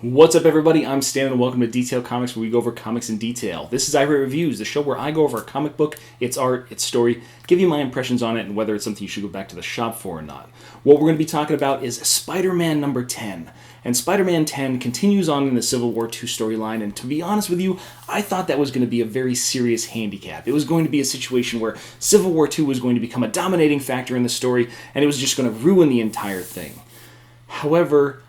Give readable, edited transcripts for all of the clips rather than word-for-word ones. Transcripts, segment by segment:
What's up, everybody? I'm Stan, and welcome to Detail Comics, where we go over comics in detail. This is iRate Reviews, the show where I go over a comic book, its art, its story, give you my impressions on it, and whether it's something you should go back to the shop for or not. What we're going to be talking about is Spider-Man number 10. And Spider-Man 10 continues on in the Civil War II storyline, and to be honest with you, I thought that was going to be a very serious handicap. It was going to be a situation where Civil War II was going to become a dominating factor in the story, and it was just going to ruin the entire thing. However,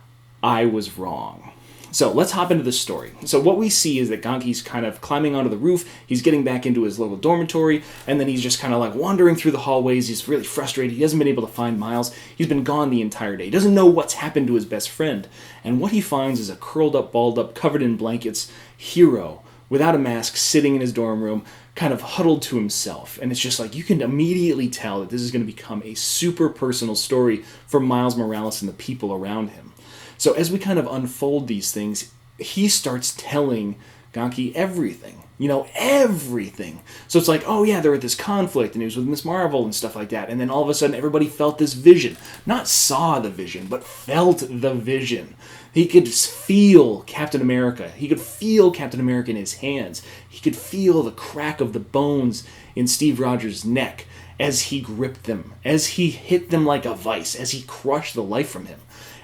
I was wrong. So let's hop into the story. So what we see is that Ganke's kind of climbing onto the roof, he's getting back into his local dormitory, and then he's just kind of like wandering through the hallways. He's really frustrated. He hasn't been able to find Miles. He's been gone the entire day. He doesn't know what's happened to his best friend. And what he finds is a curled up, balled up, covered in blankets hero without a mask sitting in his dorm room, kind of huddled to himself. And it's just like, you can immediately tell that this is going to become a super personal story for Miles Morales and the people around him. So as we kind of unfold these things, he starts telling Ganke everything. Everything. So it's like, oh yeah, they're at this conflict, and he was with Miss Marvel and stuff like that. And then all of a sudden, everybody felt this vision. Not saw the vision, but felt the vision. He could feel Captain America. He could feel Captain America in his hands. He could feel the crack of the bones in Steve Rogers' neck as he gripped them, as he hit them like a vice, as he crushed the life from him.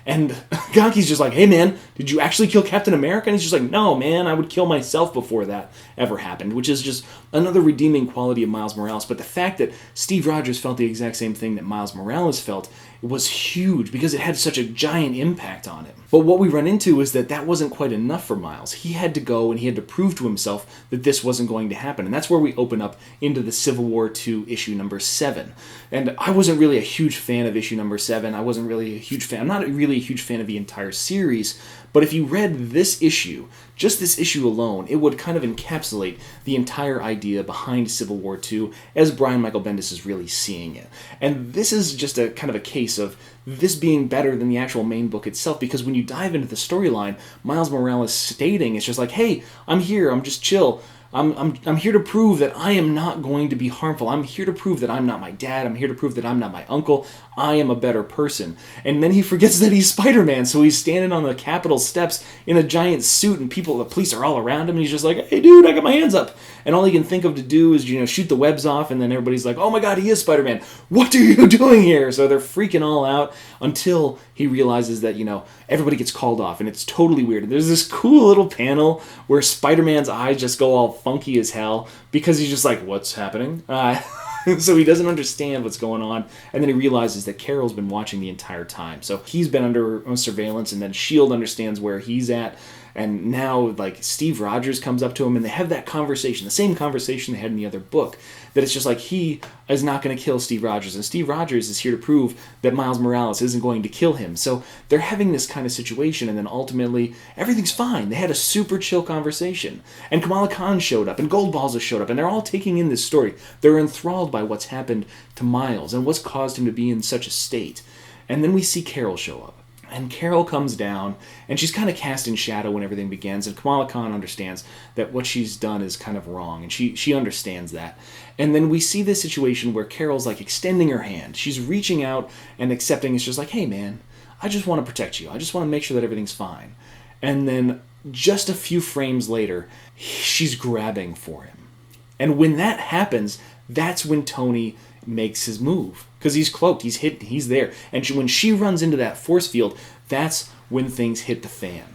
And Ganke's just like, hey man, did you actually kill Captain America? And he's just like, no man, I would kill myself before that ever happened, which is just another redeeming quality of Miles Morales. But the fact that Steve Rogers felt the exact same thing that Miles Morales felt was huge because it had such a giant impact on him. But what we run into is that wasn't quite enough for Miles. He had to go and he had to prove to himself that this wasn't going to happen. And that's where we open up into the Civil War II issue number 7. And I wasn't really a huge fan of issue number 7. I'm not really a huge fan of the entire series. But if you read this issue, just this issue alone, it would kind of encapsulate the entire idea behind Civil War II as Brian Michael Bendis is really seeing it. And this is just a kind of a case of this being better than the actual main book itself, because when you dive into the storyline, Miles Morales stating, it's just like, hey, I'm here, I'm just chill. I'm here to prove that I am not going to be harmful. I'm here to prove that I'm not my dad. I'm here to prove that I'm not my uncle. I am a better person. And then he forgets that he's Spider-Man, so he's standing on the Capitol steps in a giant suit, and the police are all around him, and he's just like, hey dude, I got my hands up. And all he can think of to do is, shoot the webs off, and then everybody's like, oh my god, he is Spider-Man. What are you doing here? So they're freaking all out until he realizes that, everybody gets called off, and it's totally weird. There's this cool little panel where Spider-Man's eyes just go all funky as hell because he's just like, what's happening? So he doesn't understand what's going on, and then he realizes that Carol's been watching the entire time. So he's been under surveillance, and then S.H.I.E.L.D. understands where he's at, and now, Steve Rogers comes up to him, and they have that conversation, the same conversation they had in the other book, that it's just like, he is not going to kill Steve Rogers, and Steve Rogers is here to prove that Miles Morales isn't going to kill him. So they're having this kind of situation, and then ultimately, everything's fine. They had a super chill conversation, and Kamala Khan showed up, and Goldballs has showed up, and they're all taking in this story. They're enthralled by what's happened to Miles, and what's caused him to be in such a state. And then we see Carol show up. And Carol comes down, and she's kind of cast in shadow when everything begins, and Kamala Khan understands that what she's done is kind of wrong, and she understands that. And then we see this situation where Carol's extending her hand. She's reaching out and accepting. It's just like, hey man, I just want to protect you. I just want to make sure that everything's fine. And then just a few frames later, she's grabbing for him. And when that happens, that's when Tony makes his move, because he's cloaked, he's hidden, he's there. And when she runs into that force field, that's when things hit the fan,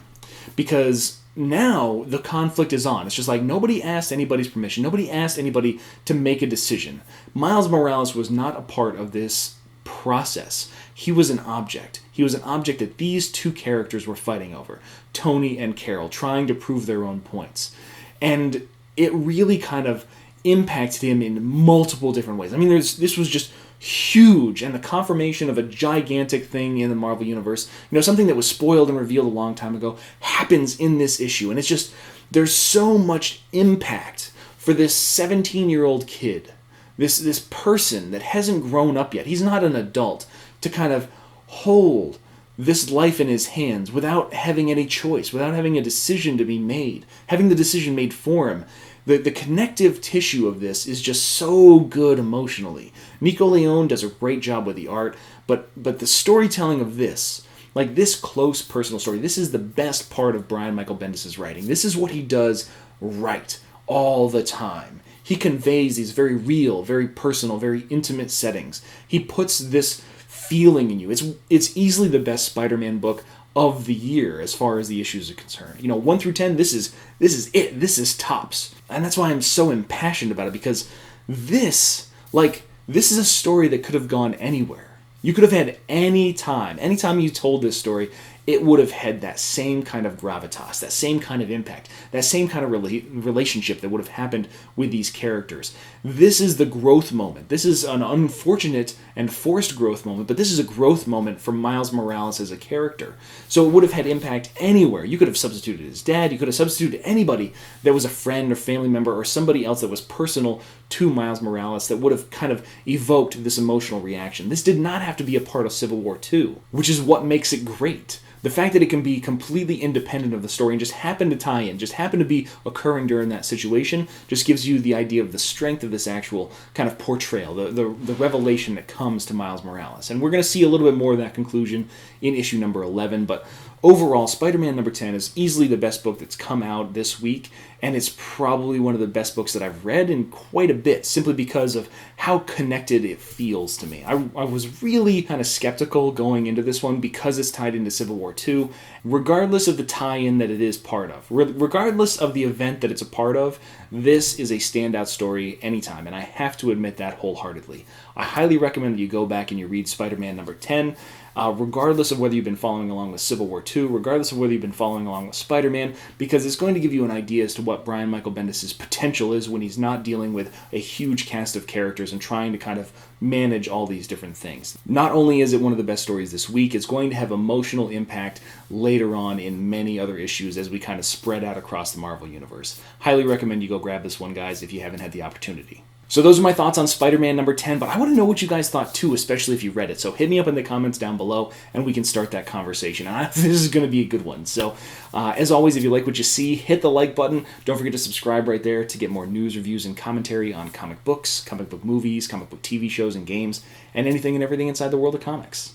because now the conflict is on. It's just like, nobody asked anybody's permission, nobody asked anybody to make a decision. Miles Morales was not a part of this process. He was an object. He was an object that these two characters were fighting over, Tony and Carol, trying to prove their own points. And it really kind of impacted him in multiple different ways. I mean, this was just huge, and the confirmation of a gigantic thing in the Marvel Universe, something that was spoiled and revealed a long time ago, happens in this issue. And it's just, there's so much impact for this 17-year-old kid, this person that hasn't grown up yet. He's not an adult, to kind of hold this life in his hands without having any choice, without having a decision to be made, having the decision made for him. The connective tissue of this is just so good emotionally. Nico Leone does a great job with the art, but the storytelling of this Like, this close personal story, this is the best part of Brian Michael Bendis' writing. This is what he does right all the time. He conveys these very real, very personal, very intimate settings. He puts this feeling in you. It's easily the best Spider-Man book of the year as far as the issues are concerned. 1 through 10, this is it. This is tops. And that's why I'm so impassioned about it, because this is a story that could have gone anywhere. You could have had anytime you told this story, it would have had that same kind of gravitas, that same kind of impact, that same kind of relationship that would have happened with these characters. This is the growth moment. This is an unfortunate and forced growth moment, but this is a growth moment for Miles Morales as a character. So it would have had impact anywhere. You could have substituted his dad, you could have substituted anybody that was a friend or family member or somebody else that was personal to Miles Morales that would have kind of evoked this emotional reaction. This did not have to be a part of Civil War II, which is what makes it great. The fact that it can be completely independent of the story and just happen to tie in, just happen to be occurring during that situation, just gives you the idea of the strength of this actual kind of portrayal, the revelation that comes to Miles Morales. And we're going to see a little bit more of that conclusion in issue number 11, but overall, Spider-Man number 10 is easily the best book that's come out this week, and it's probably one of the best books that I've read in quite a bit, simply because of how connected it feels to me. I was really kind of skeptical going into this one because it's tied into Civil War II, regardless of the tie-in that it is part of. Regardless of the event that it's a part of, this is a standout story anytime, and I have to admit that wholeheartedly. I highly recommend that you go back and you read Spider-Man number 10, regardless of whether you've been following along with Civil War II, regardless of whether you've been following along with Spider-Man, because it's going to give you an idea as to what Brian Michael Bendis' potential is when he's not dealing with a huge cast of characters and trying to kind of manage all these different things. Not only is it one of the best stories this week, it's going to have emotional impact later on in many other issues as we kind of spread out across the Marvel Universe. Highly recommend you go grab this one, guys, if you haven't had the opportunity. So those are my thoughts on Spider-Man number 10, but I want to know what you guys thought too, especially if you read it. So hit me up in the comments down below, and we can start that conversation. This is going to be a good one. So as always, if you like what you see, hit the like button. Don't forget to subscribe right there to get more news, reviews, and commentary on comic books, comic book movies, comic book TV shows and games, and anything and everything inside the world of comics.